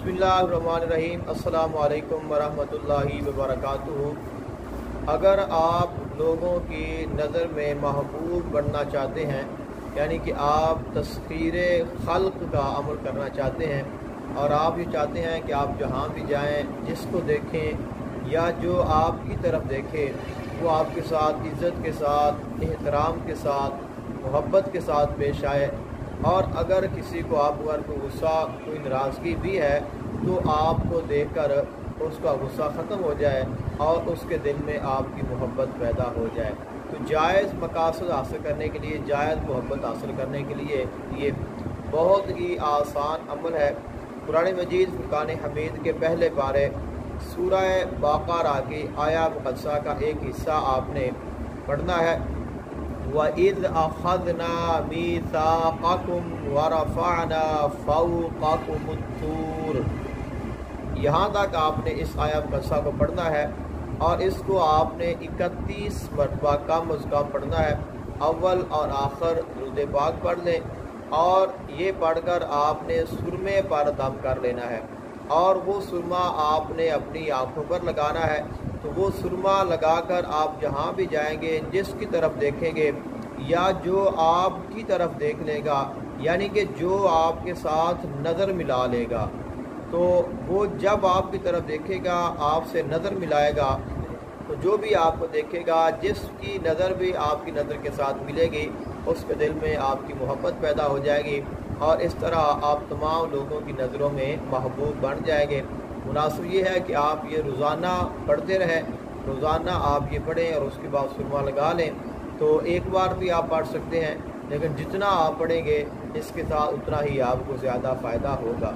बिस्मिल्लाहिर्रहमानिर्रहीम। अस्सलामु अलैकुम वरहमतुल्लाहि वबरकातुहू। अगर आप लोगों की नज़र में महबूब बनना चाहते हैं, यानी कि आप तस्खीर खल्क का अमल करना चाहते हैं और आप ये चाहते हैं कि आप जहाँ भी जाएं, जिसको देखें या जो आपकी तरफ देखे वो आपके साथ इज़्ज़त के साथ, एहतराम के साथ, मोहब्बत के साथ पेश आए, और अगर किसी को आप अगर कोई गुस्सा, कोई नाराज़गी भी है तो आपको देखकर उसका गुस्सा ख़त्म हो जाए और उसके दिल में आपकी मोहब्बत पैदा हो जाए। तो जायज़ मकासद हासिल करने के लिए, जायज़ मोहब्बत हासिल करने के लिए ये बहुत ही आसान अमल है। कुरान मजीद फुरकान हमीद के पहले पारे सूरह बक़रा की आया मुक़द्दसा का एक हिस्सा आपने पढ़ना है। वइज़ अख़ज़ना मीसाक़कुम वरफ़अना फ़ौक़कुमुत-तूर, यहाँ तक आपने इस आया मुक़द्दसा को पढ़ना है और इसको आपने 31 मरतबा कम अज़ कम पढ़ना है। अव्वल और आखिर दुरूद पाक पढ़ लें और ये पढ़कर आपने सुरमे पर दम कर लेना है और वो सुरमा आपने अपनी आँखों पर लगाना है। तो वो सुरमा लगाकर आप जहाँ भी जाएंगे, जिसकी तरफ देखेंगे या जो आपकी तरफ देख लेगा, यानी कि जो आपके साथ नज़र मिला लेगा, तो वो जब आपकी तरफ देखेगा, आपसे नज़र मिलाएगा, तो जो भी आपको देखेगा, जिसकी नज़र भी आपकी नज़र के साथ मिलेगी, उसके दिल में आपकी मोहब्बत पैदा हो जाएगी और इस तरह आप तमाम लोगों की नज़रों में महबूब बन जाएंगे। मुनासिब ये है कि आप ये रोज़ाना पढ़ते रहें, रोज़ाना आप ये पढ़ें और उसके बाद सुरमा लगा लें। तो एक बार भी आप पढ़ सकते हैं, लेकिन जितना आप पढ़ेंगे इसके साथ उतना ही आपको ज़्यादा फ़ायदा होगा।